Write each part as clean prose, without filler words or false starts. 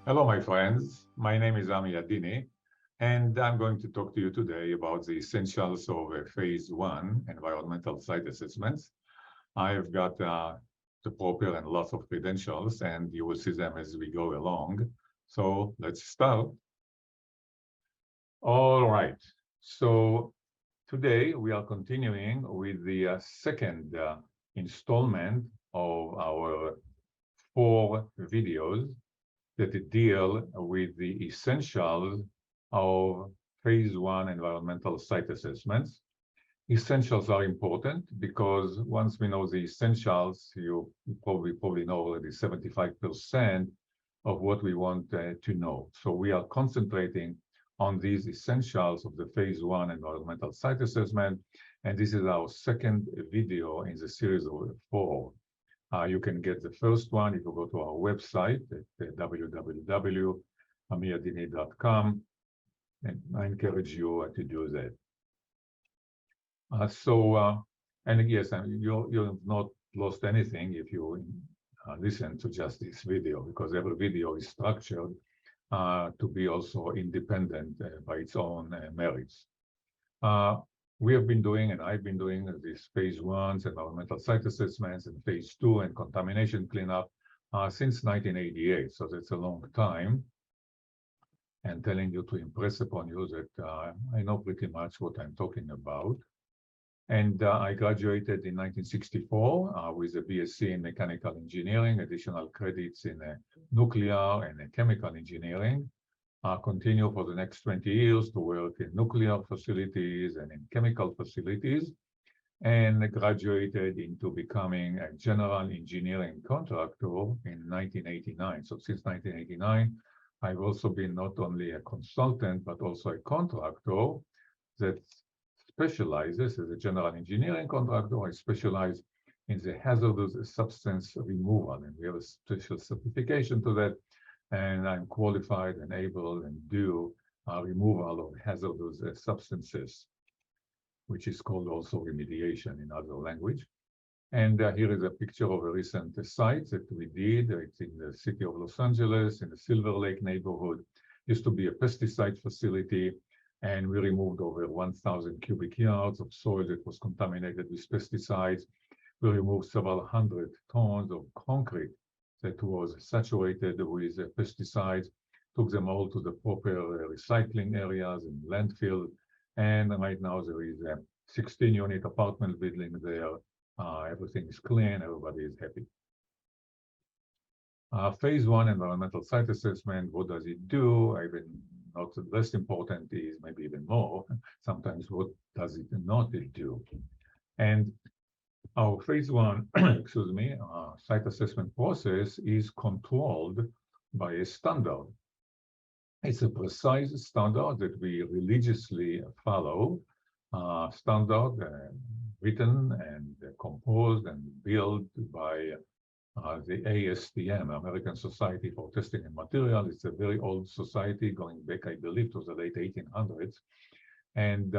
Hello, my friends. My name is Ami Adini, and I'm going to talk to you today about the essentials of phase one environmental site assessments. I've got the proper and lots of credentials, and you will see them as we go along. So let's start. All right. So today we are continuing with the second installment of our 4 videos that deal with the essentials of phase one environmental site assessments. Essentials are important because once we know the essentials, you probably know already 75% of what we want to know. So we are concentrating on these essentials of the phase one environmental site assessment. And this is our second video in the series of 4. You can get the first one if you go to our website at www.amiadini.com, and I encourage you to do that. And yes, you've not lost anything if you listen to just this video, because every video is structured to be also independent by its own merits. We have been doing, and I've been doing these phase ones, environmental site assessments, and phase two and contamination cleanup since 1988. So that's a long time. And telling you to impress upon you that I know pretty much what I'm talking about. And I graduated in 1964 with a BSc in mechanical engineering, additional credits in nuclear and chemical engineering. Continue for the next 20 years to work in nuclear facilities and in chemical facilities, and graduated into becoming a general engineering contractor in 1989. So since 1989, I've also been not only a consultant, but also a contractor that specializes as a general engineering contractor. I specialize in the hazardous substance removal, and we have a special certification to that. And I'm qualified and able and do removal of hazardous substances, which is called also remediation in other language. And here is a picture of a recent site that we did. It's in the city of Los Angeles, in the Silver Lake neighborhood. Used to be a pesticide facility, and we removed over 1,000 cubic yards of soil that was contaminated with pesticides. We removed several hundred tons of concrete that was saturated with pesticides, took them all to the proper recycling areas and landfill. And right now there is a 16-unit apartment building there. Everything is clean, everybody is happy. Phase one environmental site assessment, what does it do? Even not less important is maybe even more, sometimes what does it not do? And our phase one, excuse me, site assessment process is controlled by a standard. It's a precise standard that we religiously follow, standard written and composed and built by the ASTM, American Society for Testing and Materials. It's a very old society going back, I believe, to the late 1800s. And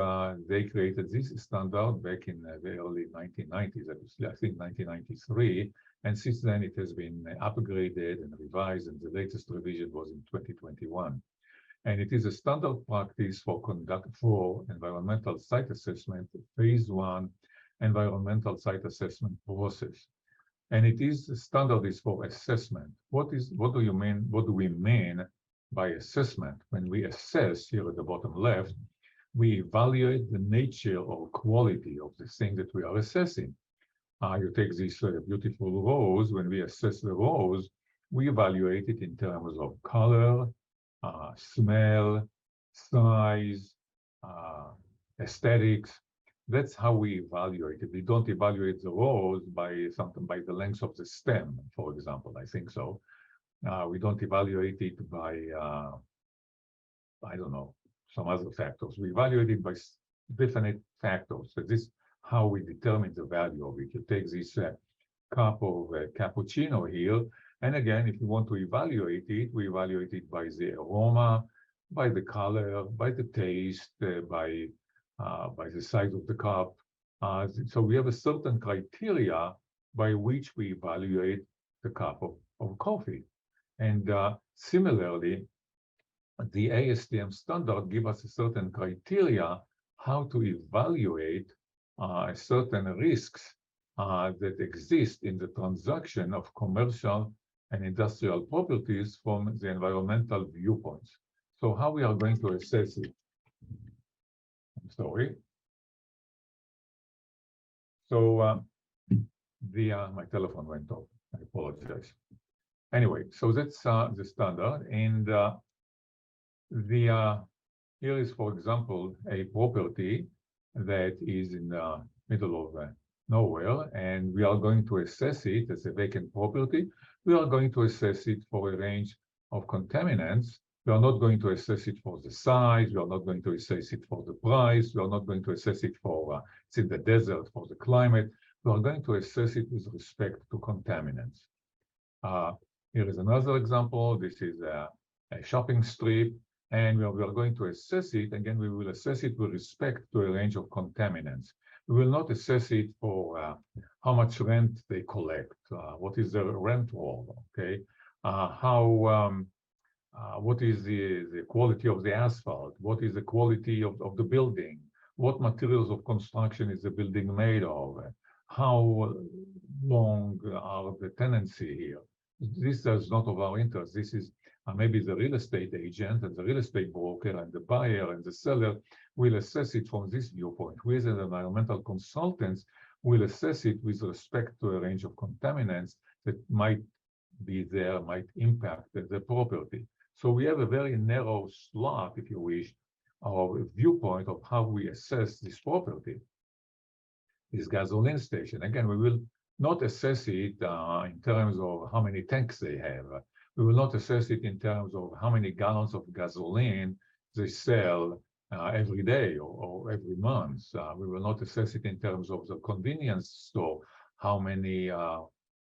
they created this standard back in the early 1990s, I think 1993. And since then, it has been upgraded and revised, and the latest revision was in 2021. And it is a standard practice for environmental site assessment, phase one environmental site assessment process. And it is standard is for assessment. What do you mean? What do we mean by assessment? When we assess here at the bottom left, we evaluate the nature or quality of the thing that we are assessing. You take these beautiful rose. When we assess the rose, we evaluate it in terms of color, smell, size, aesthetics. That's how we evaluate it. We don't evaluate the rose by the length of the stem, for example. I think so. We don't evaluate it by I don't know, some other factors. We evaluate it by definite factors. So this is how we determine the value of it. You take this cup of cappuccino here, and again, if you want to evaluate it, we evaluate it by the aroma, by the color, by the taste, by the size of the cup. So we have a certain criteria by which we evaluate the cup of coffee. And similarly, the ASTM standard gives us a certain criteria how to evaluate certain risks that exist in the transaction of commercial and industrial properties from the environmental viewpoints. So how we are going to assess it? I'm sorry. So my telephone went off. I apologize. Anyway, so that's the standard, and here is, for example, a property that is in the middle of nowhere, and we are going to assess it as a vacant property. We are going to assess it for a range of contaminants. We are not going to assess it for the size. We are not going to assess it for the price. We are not going to assess it for it's in the desert, for the climate. We are going to assess it with respect to contaminants. Here is another example. This is a shopping strip, and we are going to assess it. Again, we will assess it with respect to a range of contaminants. We will not assess it for how much rent they collect, what is their rent roll, okay? What is the quality of the asphalt? What is the quality of the building? What materials of construction is the building made of? How long are the tenancy here? This is not of our interest. This is maybe the real estate agent and the real estate broker and the buyer and the seller will assess it from this viewpoint. We as environmental consultants will assess it with respect to a range of contaminants that might be there, might impact the property. So we have a very narrow slot, if you wish, or viewpoint of how we assess this property. This gasoline station, again, we will not assess it in terms of how many tanks they have. We will not assess it in terms of how many gallons of gasoline they sell every day or every month. We will not assess it in terms of the convenience store, how many,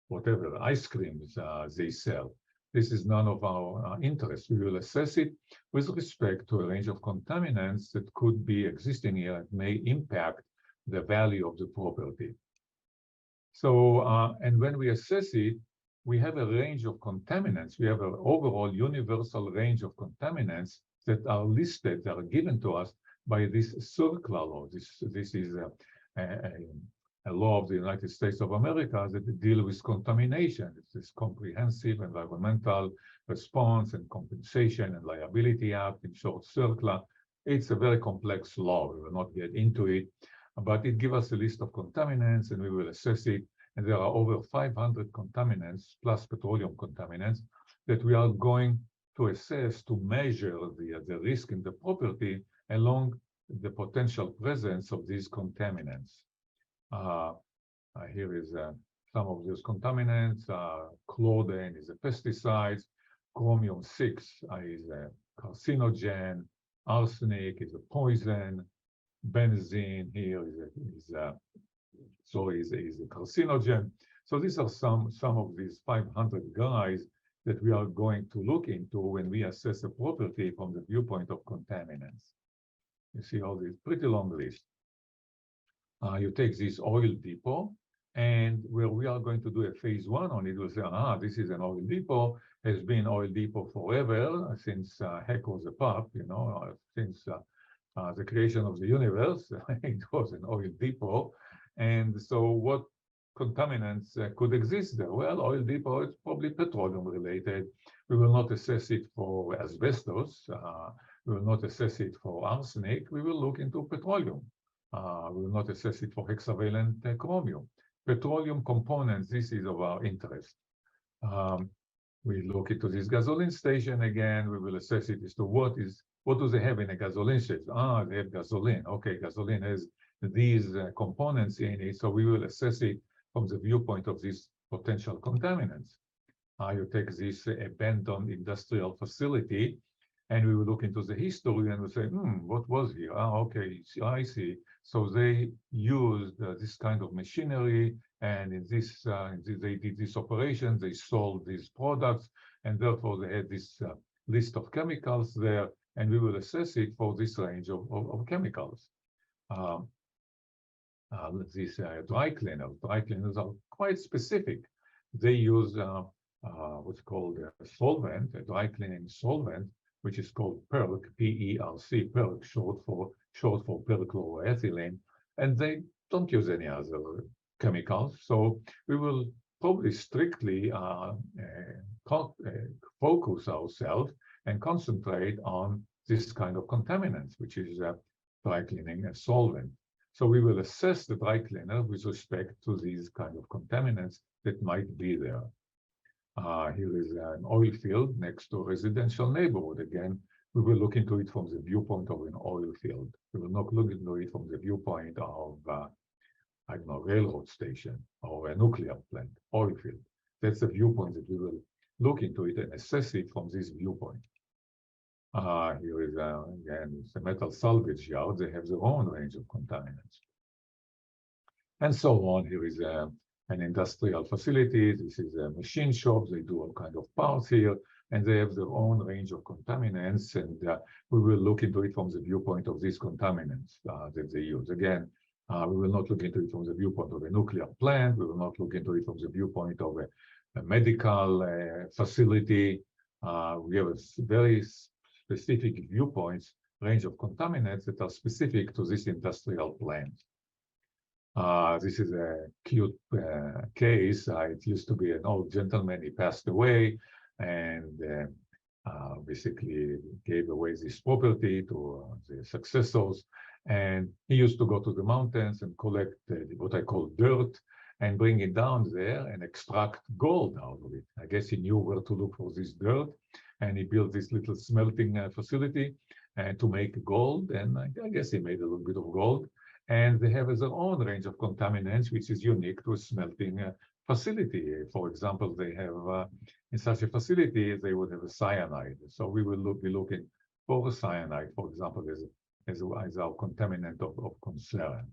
whatever, ice creams they sell. This is none of our interest. We will assess it with respect to a range of contaminants that could be existing here and may impact the value of the property. So, and when we assess it, we have a range of contaminants. We have an overall universal range of contaminants that are listed, that are given to us by this CERCLA law. This is a law of the United States of America that deals with contamination. It's this Comprehensive Environmental Response and Compensation and Liability Act, in short, CERCLA. It's a very complex law. We will not get into it, but it gives us a list of contaminants and we will assess it. And there are over 500 contaminants plus petroleum contaminants that we are going to assess to measure the risk in the property along the potential presence of these contaminants. Here is some of those contaminants. Chlordane is a pesticide. Chromium-6 is a carcinogen. Arsenic is a poison. Benzene here is a carcinogen. So these are some of these 500 guys that we are going to look into when we assess a property from the viewpoint of contaminants. You see all these pretty long list. You take this oil depot, and where we are going to do a phase 1 on it, we'll say, this is an oil depot, has been oil depot forever, since heck was a pup, you know, since the creation of the universe, it was an oil depot. And so what contaminants could exist there? Well, oil depot is probably petroleum related. We will not assess it for asbestos. We will not assess it for arsenic. We will look into petroleum. We will not assess it for hexavalent chromium. Petroleum components, this is of our interest. We look into this gasoline station again. We will assess it as to what do they have in a gasoline station? They have gasoline. Okay, gasoline has these components in it, so we will assess it from the viewpoint of these potential contaminants. You take this abandoned industrial facility, and we will look into the history and we'll say, what was here? Okay, I see. So they used this kind of machinery, and in this, they did this operation, they sold these products, and therefore they had this list of chemicals there, and we will assess it for this range of chemicals. These dry cleaners are quite specific. They use what's called a solvent, a dry cleaning solvent, which is called PERC, P-E-R-C, PERC, short for perchloroethylene, and they don't use any other chemicals. So we will probably strictly focus ourselves and concentrate on this kind of contaminants, which is dry cleaning a solvent. So we will assess the dry cleaner with respect to these kind of contaminants that might be there. Here is an oil field next to a residential neighborhood. Again, we will look into it from the viewpoint of an oil field. We will not look into it from the viewpoint of, I don't know, railroad station or a nuclear plant, oil field. That's the viewpoint that we will look into it and assess it from this viewpoint. Here is, again, it's a metal salvage yard. They have their own range of contaminants. And so on. Here is an industrial facility. This is a machine shop. They do all kinds of parts here, and they have their own range of contaminants. And we will look into it from the viewpoint of these contaminants that they use. Again, we will not look into it from the viewpoint of a nuclear plant. We will not look into it from the viewpoint of a medical facility. We have a very specific viewpoints, range of contaminants that are specific to this industrial plant. This is a cute case. It used to be an old gentleman. He passed away and basically gave away this property to the successors. And he used to go to the mountains and collect what I call dirt and bring it down there and extract gold out of it. I guess he knew where to look for this dirt. And he built this little smelting facility to make gold. And I guess he made a little bit of gold. And they have their own range of contaminants, which is unique to a smelting facility. For example, they have, in such a facility, they would have a cyanide. So we will be looking for a cyanide, for example, as our contaminant of concern.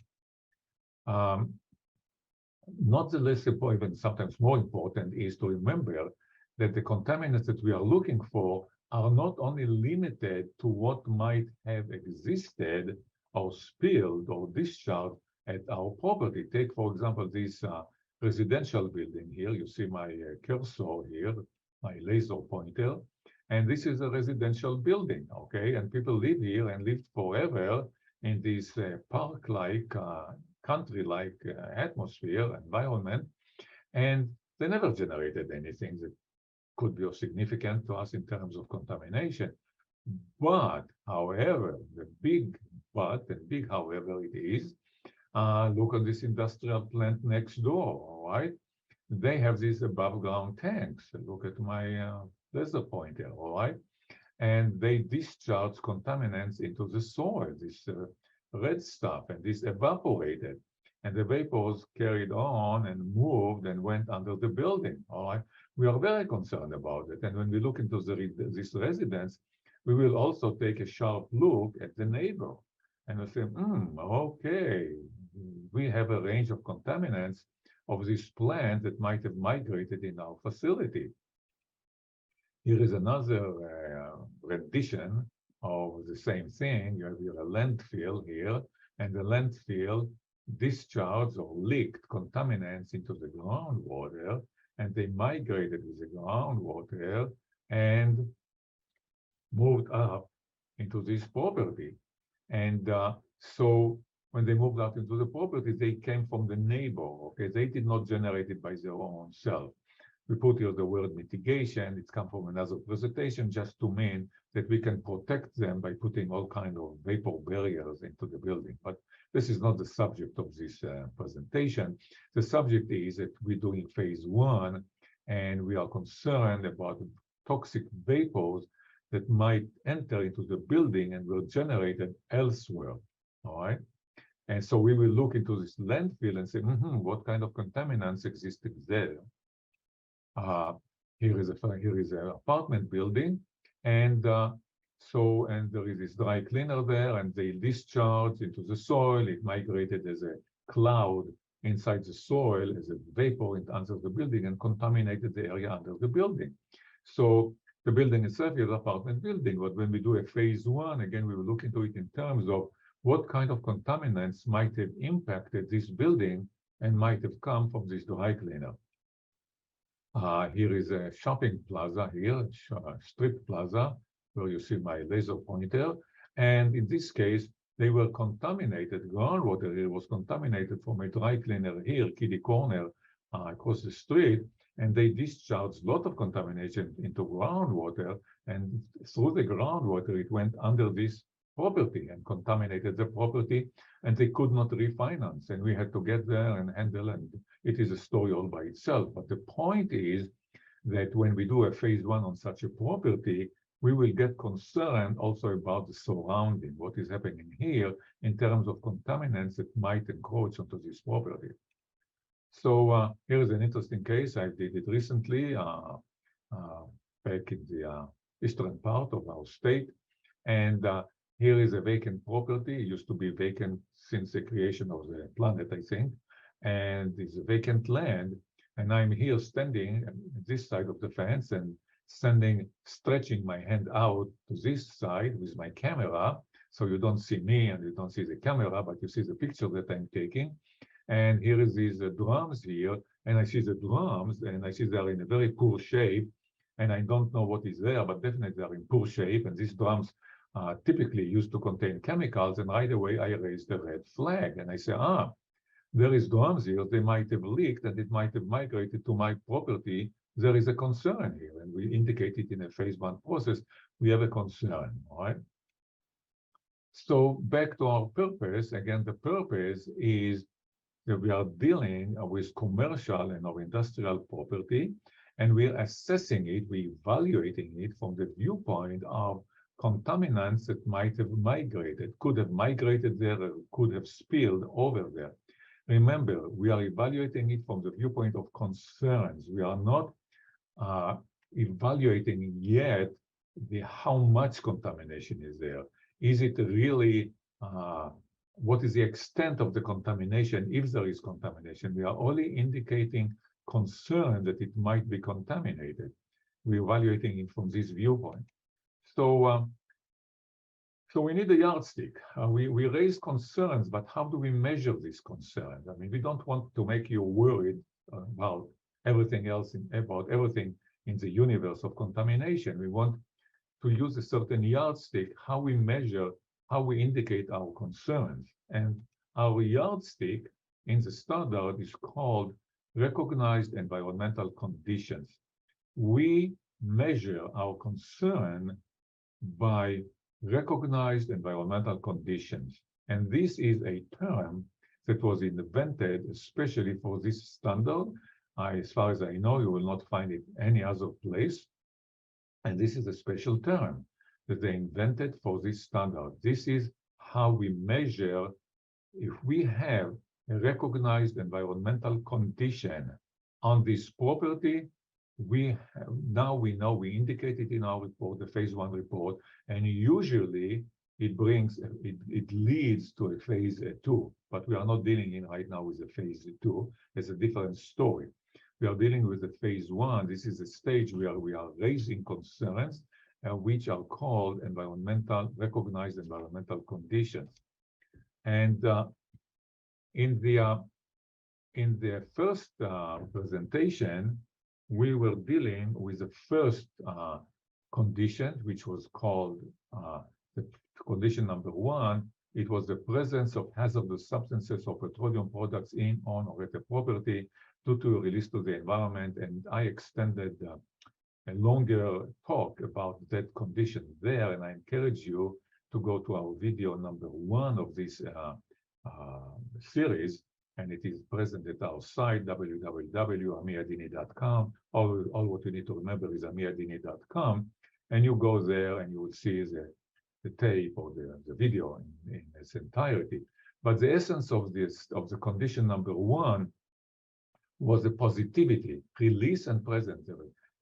Not the least important, even sometimes more important, is to remember that the contaminants that we are looking for are not only limited to what might have existed or spilled or discharged at our property. Take, for example, this residential building here. You see my cursor here, my laser pointer. And this is a residential building, okay? And people live here and lived forever in this park-like, country-like atmosphere, environment. And they never generated anything that could be of significance to us in terms of contamination. But, however, the big but, and big however it is, look at this industrial plant next door, all right? They have these above ground tanks. Look at my laser pointer, all right? And they discharge contaminants into the soil, this red stuff, and this evaporated. And the vapors carried on and moved and went under the building, all right? We are very concerned about it. And when we look into this residence, we will also take a sharp look at the neighbor. And we say, okay, we have a range of contaminants of this plant that might have migrated in our facility. Here is another rendition of the same thing. You have here a landfill here, and the landfill discharged or leaked contaminants into the groundwater, and they migrated with the groundwater and moved up into this property. And so when they moved out into the property, they came from the neighbor, okay? They did not generate it by their own self. We put here the word mitigation. It's come from another presentation just to mean that we can protect them by putting all kinds of vapor barriers into the building. But this is not the subject of this presentation. The subject is that we're doing phase 1, and we are concerned about toxic vapors that might enter into the building and were generated elsewhere, all right? And so we will look into this landfill and say, what kind of contaminants existed there? Here is an apartment building, and there is this dry cleaner there, and they discharged into the soil. It migrated as a cloud inside the soil, as a vapor under the building, and contaminated the area under the building. So the building itself is an apartment building, but when we do a phase 1, again, we will look into it in terms of what kind of contaminants might have impacted this building and might have come from this dry cleaner. Here is a shopping plaza here, strip plaza, where you see my laser pointer. And in this case, they were contaminated. Groundwater here was contaminated from a dry cleaner here, Kiddie Corner, across the street. And they discharged a lot of contamination into groundwater. And through the groundwater, it went under this property and contaminated the property. And they could not refinance. And we had to get there and handle, and it is a story all by itself. But the point is that when we do a phase one on such a property, we will get concerned also about the surrounding, what is happening here in terms of contaminants that might encroach onto this property. So here is an interesting case. I did it recently back in the eastern part of our state. And here is a vacant property. It used to be vacant since the creation of the planet, I think. And it's a vacant land. And I'm here standing at this side of the fence and stretching my hand out to this side with my camera. So you don't see me and you don't see the camera, but you see the picture that I'm taking. And here is these drums here. And I see the drums and I see they're in a very poor shape. And I don't know what is there, but definitely they're in poor shape. And these drums typically used to contain chemicals. And right away, I raised the red flag. And I say, there is drums here. They might have leaked and it might have migrated to my property. There is a concern here. And we indicate it in a phase one process. We have a concern, all right? So back to our purpose. Again, the purpose is that we are dealing with commercial and or industrial property, and we're assessing it, we're evaluating it from the viewpoint of contaminants that might have migrated, could have migrated there, or could have spilled over there. Remember, we are evaluating it from the viewpoint of concerns. We are not evaluating yet how much contamination is there. Is it really, what is the extent of the contamination, if there is contamination? We are only indicating concern that it might be contaminated. We're evaluating it from this viewpoint. So we need a yardstick. We raise concerns, but how do we measure these concerns? I mean, we don't want to make you worried about everything else, about everything in the universe of contamination. We want to use a certain yardstick, how we measure, how we indicate our concerns. And our yardstick in the standard is called recognized environmental conditions. We measure our concern by recognized environmental conditions. And this is a term that was invented especially for this standard. As far as I know, you will not find it any other place. And this is a special term that they invented for this standard. This is how we measure if we have a recognized environmental condition on this property. Now we know, we indicate it in our report, the phase one report, and usually it leads to a phase two, but we are not dealing right now with the phase two. It's a different story. We are dealing with the phase one. This is a stage where we are raising concerns, which are called recognized environmental conditions. And in the first presentation, we were dealing with the first condition, which was called the condition number one. It was the presence of hazardous substances or petroleum products in, on, or at a property due to a release to the environment. And I extended a longer talk about that condition there. And I encourage you to go to our video number one of this series. And it is present at our site, www.amiradini.com. All what you need to remember is amiradini.com. And you go there and you will see the tape or the video in its entirety. But the essence of the condition number one was the positivity, release and presence.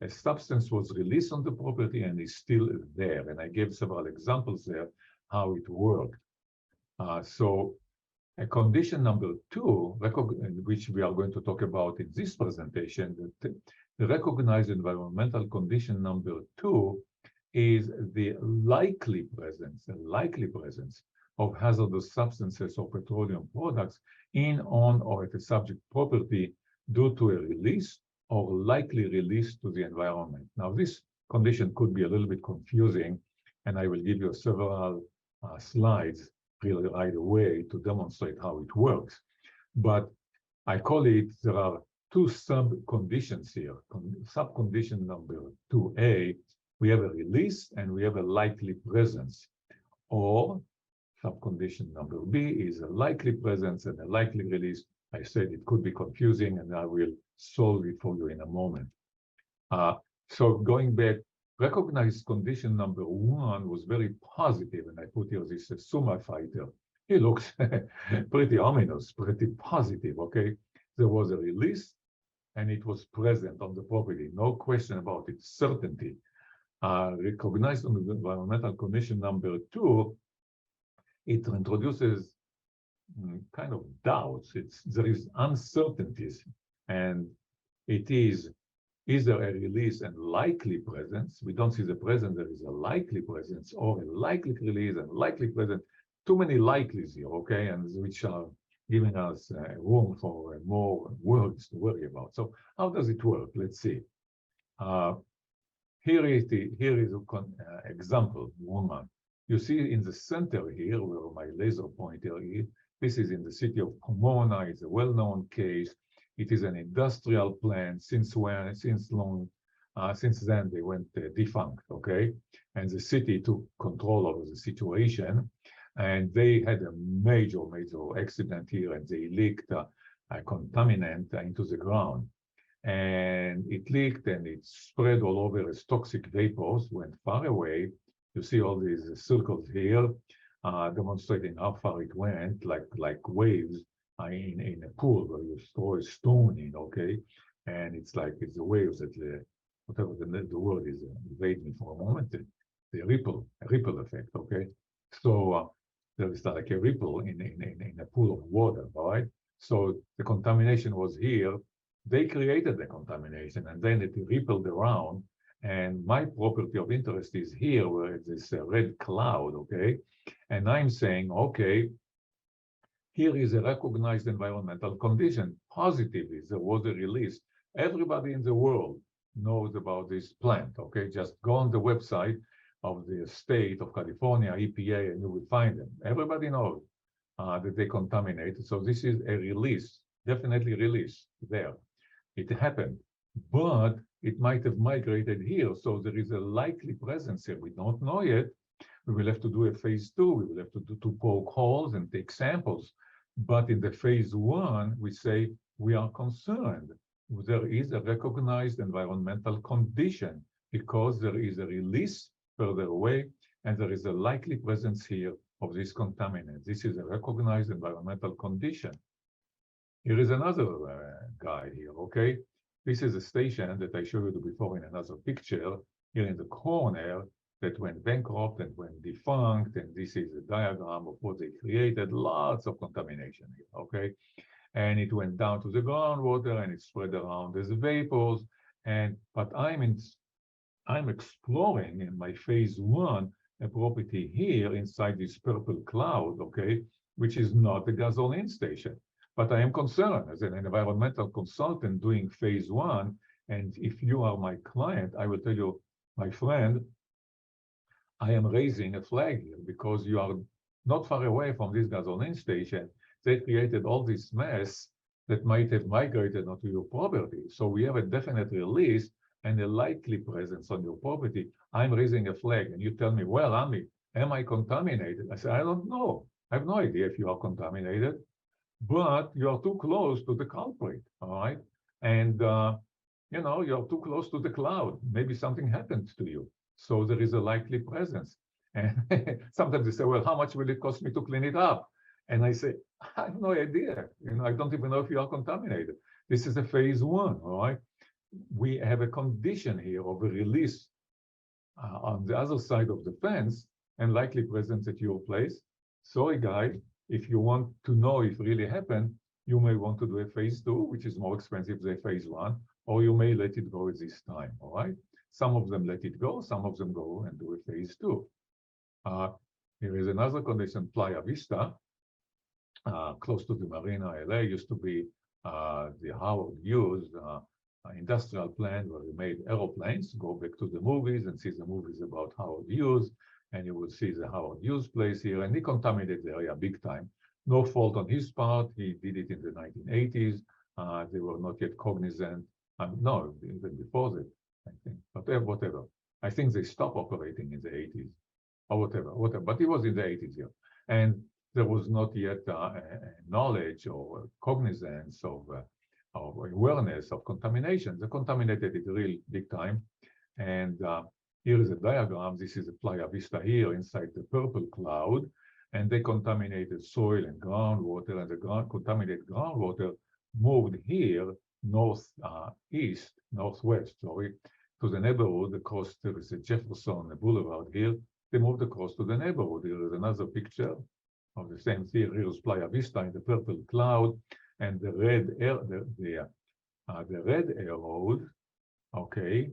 A substance was released on the property and is still there. And I gave several examples there how it worked. So a condition number two, which we are going to talk about in this presentation, the recognized environmental condition number two is the likely presence of hazardous substances or petroleum products in, on, or at a subject property due to a release or likely release to the environment. Now, this condition could be a little bit confusing, and I will give you several slides really right away to demonstrate how it works. But I call it, there are two sub-conditions here. Sub-condition number 2A, we have a release and we have a likely presence. Or sub-condition number B is a likely presence and a likely release. I said it could be confusing, and I will solve it for you in a moment. So going back, recognized condition number 1 was very positive, and I put here this sumo fighter. He looks pretty ominous, pretty positive, okay? There was a release, and it was present on the property. No question about it, certainty. Recognized on the environmental condition number 2, it introduces kind of doubts. There is uncertainties, and it is either a release and likely presence. We don't see the presence, there is a likely presence, or a likely release and likely presence. Too many likelies here, okay, and which are giving us room for more words to worry about. So how does it work? Let's see. Here is an example, woman. You see in the center here, where my laser pointer is, this is in the city of Pomona. It's a well-known case. It is an industrial plant. Since then they went defunct, okay? And the city took control over the situation, and they had a major accident here, and they leaked a contaminant into the ground. And it leaked and it spread all over as toxic vapors, went far away. You see all these circles here, demonstrating how far it went, like waves in a pool where you throw a stone in, okay? And it's the waves that whatever the word is, evade me for a moment, the ripple effect, okay? So there is like a ripple in a pool of water, all right? So the contamination was here. They created the contamination, and then it rippled around. And my property of interest is here, where it's this red cloud, okay? And I'm saying, okay, here is a recognized environmental condition. Positively, there was a release. Everybody in the world knows about this plant, okay? Just go on the website of the state of California, EPA, and you will find them. Everybody knows that they contaminated. So this is a release, definitely release there. It happened, but it might have migrated here. So there is a likely presence here. We don't know yet. We will have to do a phase 2. We will have to poke holes and take samples. But in the phase 1, we say we are concerned. There is a recognized environmental condition because there is a release further away, and there is a likely presence here of this contaminant. This is a recognized environmental condition. Here is another guy here, okay? This is a station that I showed you before in another picture, here in the corner, that went bankrupt and went defunct, and this is a diagram of what they created, lots of contamination here, okay? And it went down to the groundwater, and it spread around as vapors, but I'm exploring in my phase 1 a property here inside this purple cloud, okay, which is not a gasoline station. But I am concerned as an environmental consultant doing phase 1, and if you are my client, I will tell you, my friend, I am raising a flag here because you are not far away from this gasoline station. They created all this mess that might have migrated onto your property. So we have a definite release and a likely presence on your property. I'm raising a flag, and you tell me, well, Ami, am I contaminated? I say, I don't know. I have no idea if you are contaminated, but you are too close to the culprit, all right? And, you're too close to the cloud. Maybe something happened to you. So there is a likely presence. And sometimes they say, well, how much will it cost me to clean it up? And I say, I have no idea. I don't even know if you are contaminated. This is a phase 1, all right? We have a condition here of a release on the other side of the fence and likely presence at your place. Sorry, guy, if you want to know if it really happened, you may want to do a phase 2, which is more expensive than phase 1, or you may let it go at this time, all right? Some of them let it go, some of them go and do a phase 2. Here is another condition, Playa Vista, close to the Marina, LA, used to be the Howard Hughes industrial plant where we made aeroplanes. Go back to the movies and see the movies about Howard Hughes, and you will see the Howard Hughes place here, and he contaminated the area big time. No fault on his part. He did it in the 1980s. They were not yet cognizant. No, even before that, I think. But whatever. I think they stopped operating in the 80s, or whatever. But it was in the 80s, yeah. And there was not yet knowledge or cognizance of awareness of contamination. They contaminated it real big time. And here is a diagram. This is a Playa Vista here inside the purple cloud. And they contaminated soil and groundwater, and the contaminated groundwater moved here northwest, to the neighborhood across. There is a Jefferson Boulevard here. They moved across to the neighborhood. Here is another picture of the same thing. Here is Playa Vista in the purple cloud, and the red arrows, okay,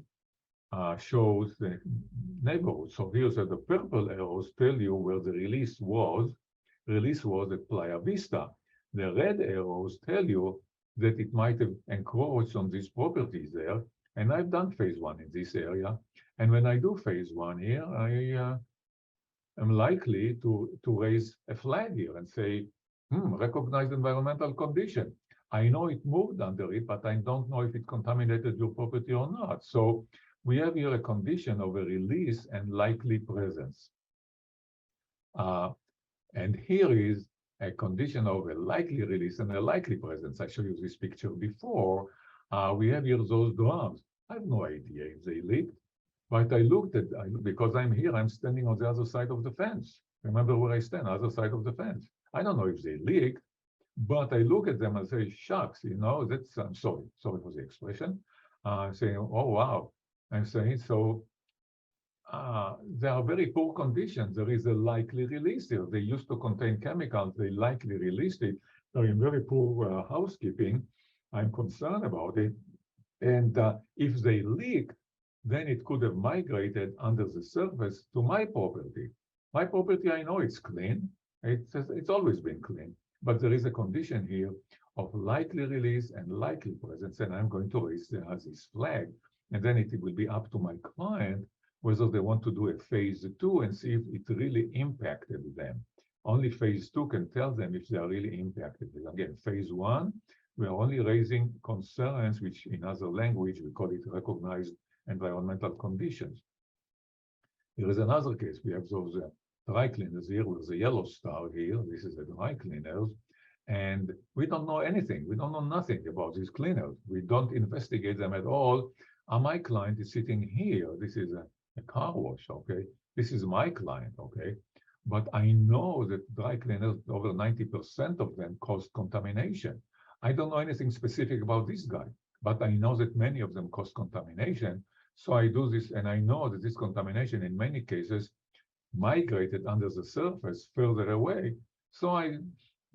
shows the neighborhood. So here's the purple arrows tell you where the release was. Release was at Playa Vista. The red arrows tell you that it might have encroached on these properties there. And I've done phase one in this area. And when I do phase one here, I am likely to raise a flag here and say, recognized environmental condition. I know it moved under it, but I don't know if it contaminated your property or not. So we have here a condition of a release and likely presence. And here is a condition of a likely release and a likely presence. I showed you this picture before. We have here those drums. I have no idea if they leaked, but I looked at, because I'm here, I'm standing on the other side of the fence. Remember where I stand, other side of the fence. I don't know if they leaked, but I look at them and say, shucks, that's, I'm sorry for the expression. Saying, oh, wow. I'm saying, so there are very poor conditions. There is a likely release here. They used to contain chemicals. They likely released it. They're in very poor housekeeping. I'm concerned about it. And if they leak, then it could have migrated under the surface to my property. My property, I know it's clean. It's always been clean. But there is a condition here of likely release and likely presence. And I'm going to raise this flag. And then it will be up to my client whether they want to do a phase two and see if it really impacted them. Only phase two can tell them if they are really impacted. Again, phase one, we are only raising concerns, which in other language, we call it recognized environmental conditions. Here is another case. We have those dry cleaners here with the yellow star here. This is the dry cleaners. And we don't know anything. We don't know nothing about these cleaners. We don't investigate them at all. My client is sitting here. This is a car wash, okay? This is my client, okay? But I know that dry cleaners, over 90% of them cause contamination. I don't know anything specific about this guy, but I know that many of them cause contamination. So I do this, and I know that this contamination in many cases migrated under the surface further away. So I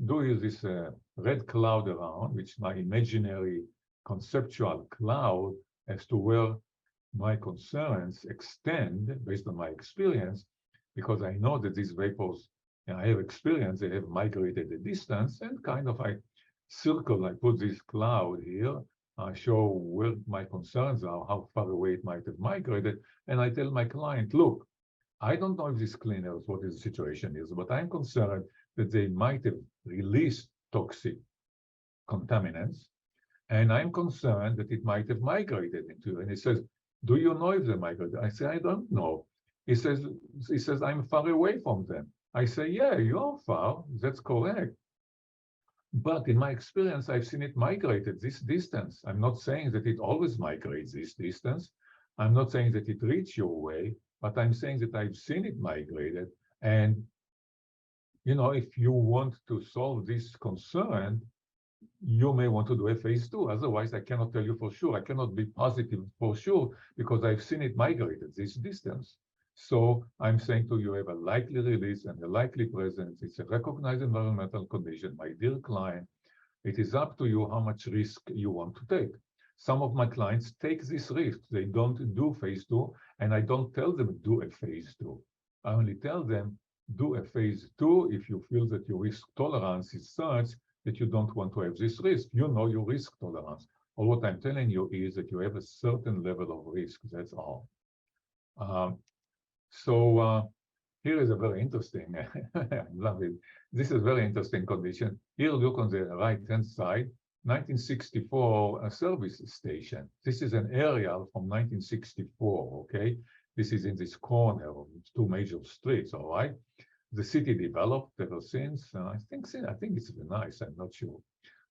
do this red cloud around, which is my imaginary conceptual cloud as to where my concerns extend based on my experience, because I know that these vapors, I have experience, they have migrated a distance, and kind of I circle, I put this cloud here, I show where my concerns are, how far away it might have migrated, and I tell my client, look, I don't know if these cleaners, what the situation is, but I'm concerned that they might have released toxic contaminants, and I'm concerned that it might have migrated into, and he says, do you know if they migrated? I say, I don't know. He says, I'm far away from them. I say, yeah, you're far, that's correct. But in my experience, I've seen it migrated this distance. I'm not saying that it always migrates this distance. I'm not saying that it reached your way, but I'm saying that I've seen it migrated. And, if you want to solve this concern, you may want to do a phase two. Otherwise, I cannot tell you for sure. I cannot be positive for sure because I've seen it migrated this distance. So I'm saying to you, have a likely release and a likely presence. It's a recognized environmental condition. My dear client, it is up to you how much risk you want to take. Some of my clients take this risk. They don't do phase two, and I don't tell them do a phase two. I only tell them do a phase two if you feel that your risk tolerance is such that you don't want to have this risk. You know your risk tolerance. All what I'm telling you is that you have a certain level of risk. That's all. Here is a very interesting, I love it. This is very interesting condition. Here, look on the right-hand side, 1964 a service station. This is an aerial from 1964, okay? This is in this corner of two major streets, all right? The city developed ever since. I think it's very nice, I'm not sure.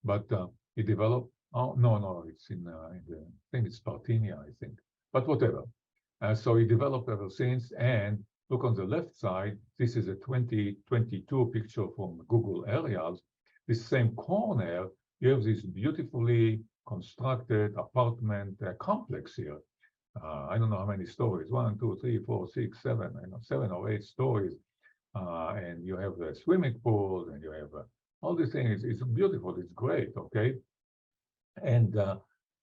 But it developed, oh, no, it's in I think it's Spartinia, I think, but whatever. So it developed ever since, and look on the left side, this is a 2022 picture from Google Aerials. This same corner, you have this beautifully constructed apartment complex here. I don't know how many stories, 1, 2, 3, 4, 6, 7, I know 7 or 8 stories. And you have the swimming pool, and you have all these things. It's beautiful, it's great, okay? And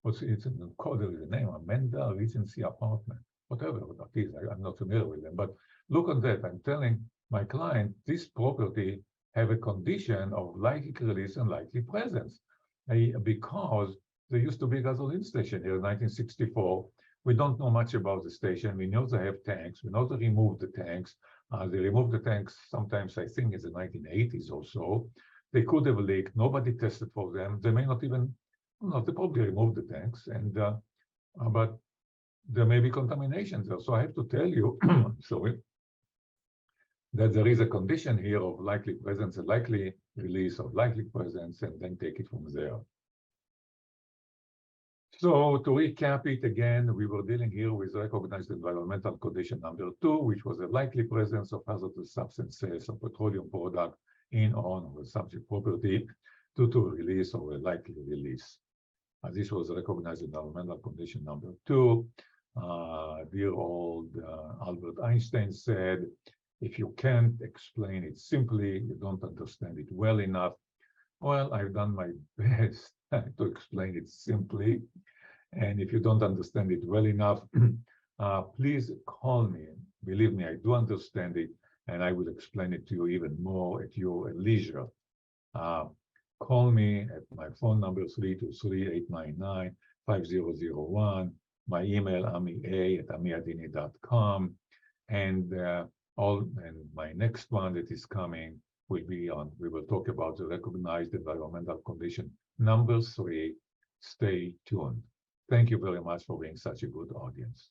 it's in the code, there is a name, Amanda Regency Apartment, whatever that is, I'm not familiar with them, but look at that. I'm telling my client this property have a condition of likely release and likely presence, because there used to be a gasoline station here in 1964. We don't know much about the station. We know they have tanks. We know they removed the tanks. They removed the tanks sometimes, I think, in the 1980s or so. They could have leaked. Nobody tested for them. They may not even, no, they probably removed the tanks, and but there may be contamination there. So I have to tell you, sorry, that there is a condition here of likely presence, a likely release of likely presence, and then take it from there. So to recap it again, we were dealing here with recognized environmental condition number 2, which was a likely presence of hazardous substances or petroleum product in or on the subject property due to release or a likely release. This was recognized environmental condition number 2. Dear old Albert Einstein said, if you can't explain it simply, you don't understand it well enough. Well, I've done my best to explain it simply. And if you don't understand it well enough, please call me. Believe me, I do understand it, and I will explain it to you even more at your leisure. Call me at my phone number 323-899-5001. My email, amia@amiadini.com. And my next one that is coming will be on, we will talk about the recognized environmental condition number 3. Stay tuned. Thank you very much for being such a good audience.